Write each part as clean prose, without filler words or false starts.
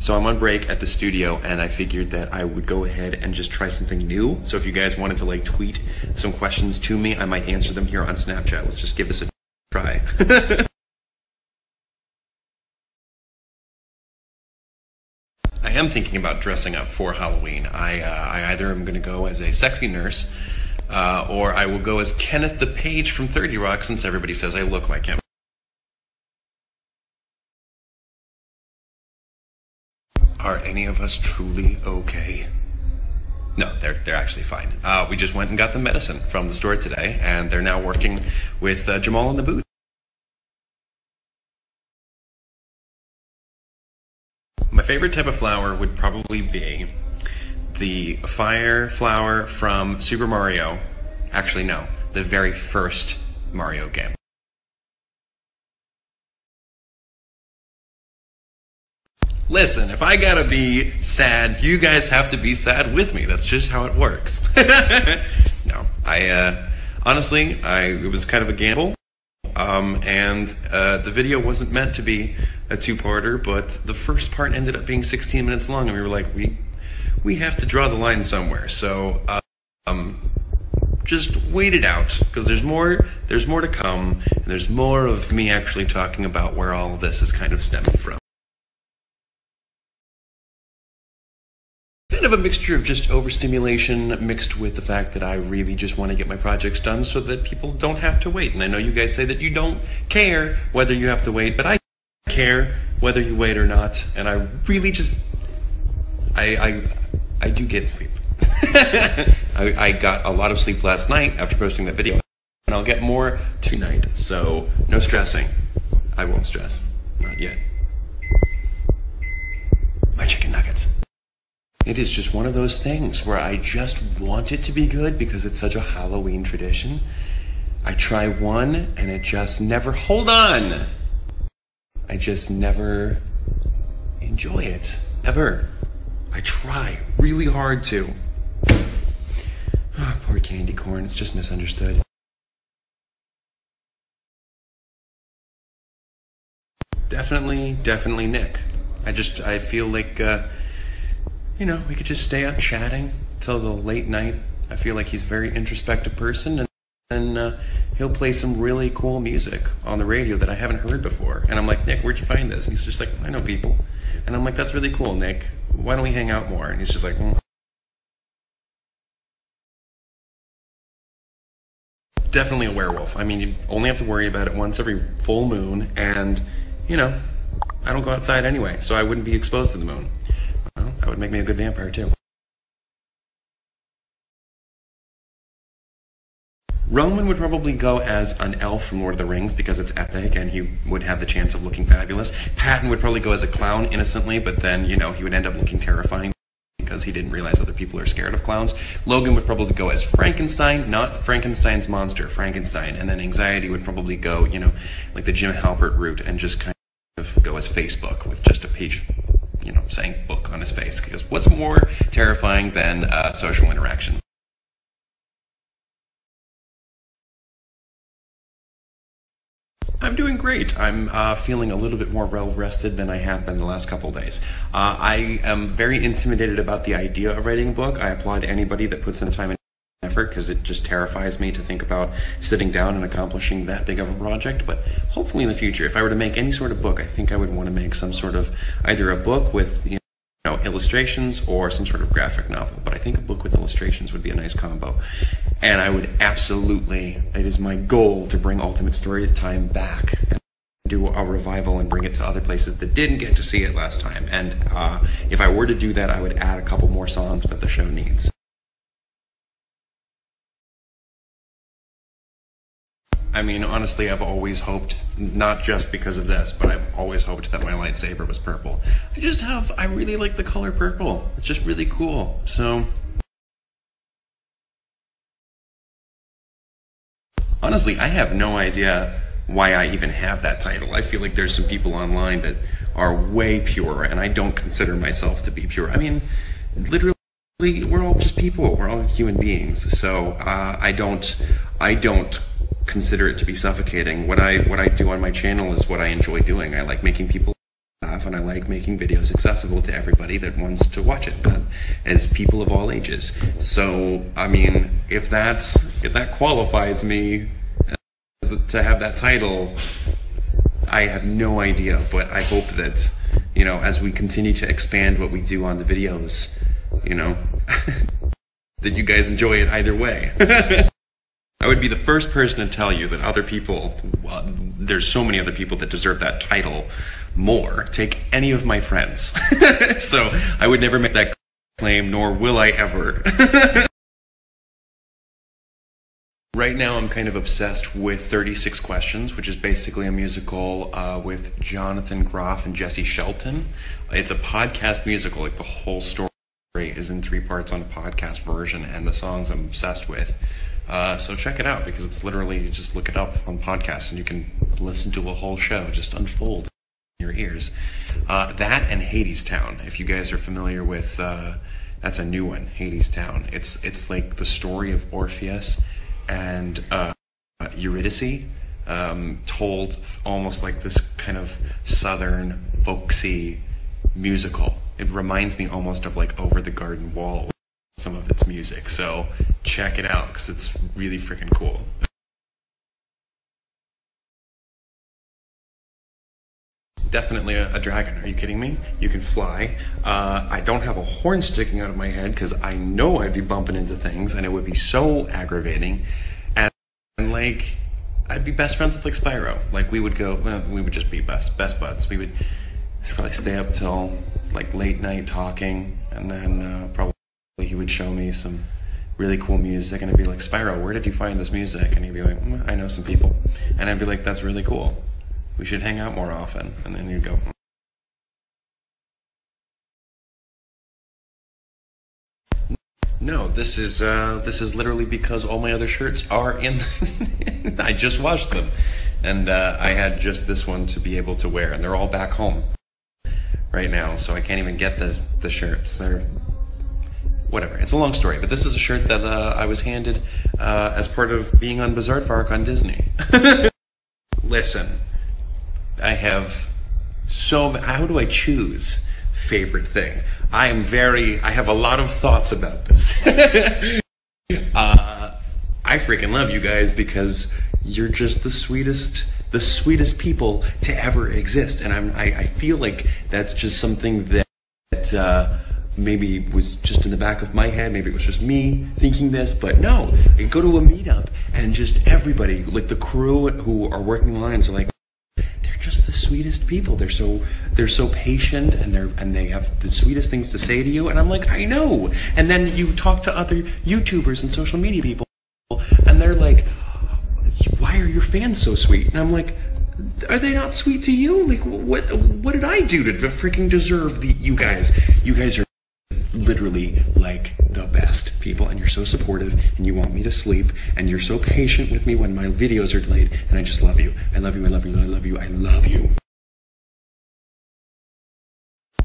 So I'm on break at the studio, and I figured that I would go ahead and just try something new. So if you guys wanted to like tweet some questions to me, I might answer them here on Snapchat. Let's just give this a try. I am thinking about dressing up for Halloween. I either am going to go as a sexy nurse, or I will go as Kenneth the Page from 30 Rock, since everybody says I look like him. Are any of us truly okay? No, they're actually fine. We just went and got the medicine from the store today, and they're now working with Jamal in the booth. My favorite type of flower would probably be the fire flower from Super Mario. Actually, no, the very first Mario game. Listen, if I gotta be sad, you guys have to be sad with me. That's just how it works. No, honestly, it was kind of a gamble. And the video wasn't meant to be a two-parter, but the first part ended up being 16 minutes long, and we were like, we have to draw the line somewhere. So, just wait it out, because there's more to come, and there's more of me actually talking about where all of this is kind of stemming from. Kind of a mixture of just overstimulation mixed with the fact that I really just want to get my projects done so that people don't have to wait. And I know you guys say that you don't care whether you have to wait, but I care whether you wait or not. And I really just, I do get sleep. I got a lot of sleep last night after posting that video, and I'll get more tonight. So no stressing. I won't stress. Not yet. My chicken nuggets. It is just one of those things where I just want it to be good because it's such a Halloween tradition. I try one and it just never, hold on! I just never enjoy it, ever. I try really hard to. Oh, poor candy corn, it's just misunderstood. Definitely Nick. I feel like, you know, we could just stay up chatting till the late night. I feel like he's a very introspective person, and he'll play some really cool music on the radio that I haven't heard before. And I'm like, Nick, where'd you find this? And he's just like, I know people. And I'm like, that's really cool, Nick. Why don't we hang out more? And he's just like, Definitely a werewolf. I mean, you only have to worry about it once every full moon, and, you know, I don't go outside anyway, so I wouldn't be exposed to the moon. Well, that would make me a good vampire, too. Roman would probably go as an elf from Lord of the Rings because it's epic and he would have the chance of looking fabulous. Patton would probably go as a clown innocently, but then, you know, he would end up looking terrifying because he didn't realize other people are scared of clowns. Logan would probably go as Frankenstein, not Frankenstein's monster, Frankenstein. And then Anxiety would probably go, you know, like the Jim Halpert route and just kind of go as Facebook with just a page, you know, saying book on his face. Because what's more terrifying than social interaction? I'm doing great. I'm feeling a little bit more well-rested than I have been the last couple days. I am very intimidated about the idea of writing a book. I applaud anybody that puts in the time and effort because it just terrifies me to think about sitting down and accomplishing that big of a project. But hopefully in the future, if I were to make any sort of book, I think I would want to make some sort of either a book with, you know, illustrations or some sort of graphic novel. But I think a book with illustrations would be a nice combo. And I would absolutely, it is my goal to bring Ultimate Storytime back and do a revival and bring it to other places that didn't get to see it last time. And if I were to do that, I would add a couple more songs that the show needs. I mean, honestly, I've always hoped, not just because of this, but I've always hoped that my lightsaber was purple. I really like the color purple. It's just really cool. So, honestly, I have no idea why I even have that title. I feel like there's some people online that are way pure, and I don't consider myself to be pure. I mean, literally, we're all just people. We're all human beings. So, I don't consider it to be suffocating. What I do on my channel is what I enjoy doing. I like making people laugh. laugh, and I like making videos accessible to everybody that wants to watch it, as people of all ages. So, I mean, if that qualifies me to have that title, I have no idea, but I hope that, you know, as we continue to expand what we do on the videos, you know, that you guys enjoy it either way. I would be the first person to tell you that other people, there's so many other people that deserve that title more. Take any of my friends. So I would never make that claim, nor will I ever. Right now I'm kind of obsessed with 36 Questions, which is basically a musical with Jonathan Groff and Jesse Shelton. It's a podcast musical, like the whole story is in 3 parts on a podcast version, and the songs I'm obsessed with. So check it out, because it's literally, you just look it up on podcasts and you can listen to a whole show just unfold in your ears. That and Hadestown, if you guys are familiar with, that's a new one, Hadestown. It's like the story of Orpheus and Eurydice, told almost like this kind of southern folksy musical. It reminds me almost of like Over the Garden Wall, some of its music. So check it out, because it's really freaking cool. Definitely a dragon. Are you kidding me? You can fly. I don't have a horn sticking out of my head, because I know I'd be bumping into things and it would be so aggravating. And like, I'd be best friends with like Spyro. Like we would just be best buds. We would probably stay up till like late night talking, and then probably he would show me some really cool music, and I'd be like, Spyro, where did you find this music? And he'd be like, I know some people. And I'd be like, that's really cool. We should hang out more often. And then you'd go, no, this is literally because all my other shirts are in, I just washed them. And I had just this one to be able to wear, and they're all back home right now, so I can't even get the shirts. They're, whatever, it's a long story, but this is a shirt that I was handed as part of being on Bizaardvark on Disney. Listen, I have how do I choose favorite thing? I have a lot of thoughts about this. I freaking love you guys, because you're just the sweetest people to ever exist, and I feel like that's just something that maybe was just in the back of my head. Maybe it was just me thinking this, but no, I go to a meetup and just everybody, like the crew who are working the lines, are like, they're just the sweetest people. They're so patient, and they have the sweetest things to say to you. And I'm like, I know. And then you talk to other YouTubers and social media people, and they're like, why are your fans so sweet? And I'm like, are they not sweet to you? Like, what did I do to freaking deserve you guys? You guys are literally like the best people, and you're so supportive, and you want me to sleep, and you're so patient with me when my videos are delayed, and I just love you. I love you, I love you, I love you, I love you.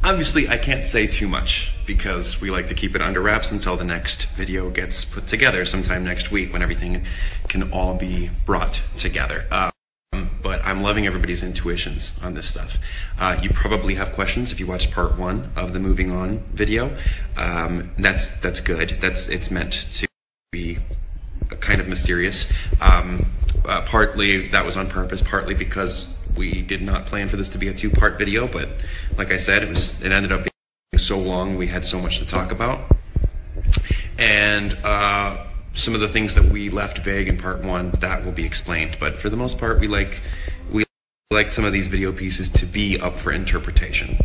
Obviously, I can't say too much, because we like to keep it under wraps until the next video gets put together sometime next week, when everything can all be brought together. But I'm loving everybody's intuitions on this stuff. You probably have questions if you watched part 1 of the Moving On video. That's good. It's meant to be kind of mysterious. Partly that was on purpose, partly because we did not plan for this to be a 2-part video, but like I said, it ended up being so long, we had so much to talk about. And some of the things that we left vague in part 1, that will be explained. But for the most part, we like some of these video pieces to be up for interpretation.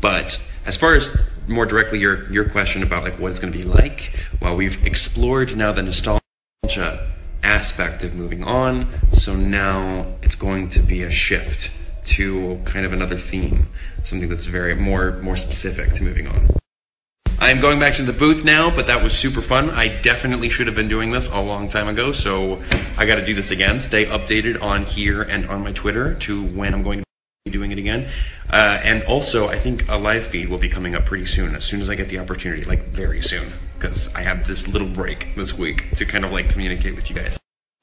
But as far as more directly your question about like what it's going to be like, well, we've explored now the nostalgia aspect of Moving On, so now it's going to be a shift to kind of another theme, something that's very more specific to Moving On. I'm going back to the booth now, but that was super fun. I definitely should have been doing this a long time ago, so I got to do this again. Stay updated on here and on my Twitter to when I'm going to be doing it again. And also, I think a live feed will be coming up pretty soon, as soon as I get the opportunity, like very soon, because I have this little break this week to kind of like communicate with you guys.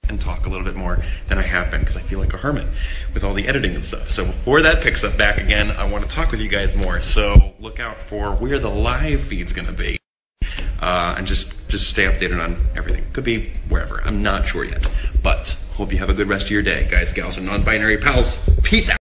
And and talk a little bit more than I have been, because I feel like a hermit with all the editing and stuff. So before that picks up back again, I want to talk with you guys more. So look out for where the live feed's going to be. And just stay updated on everything. Could be wherever. I'm not sure yet. But hope you have a good rest of your day, guys, gals, and non-binary pals. Peace out.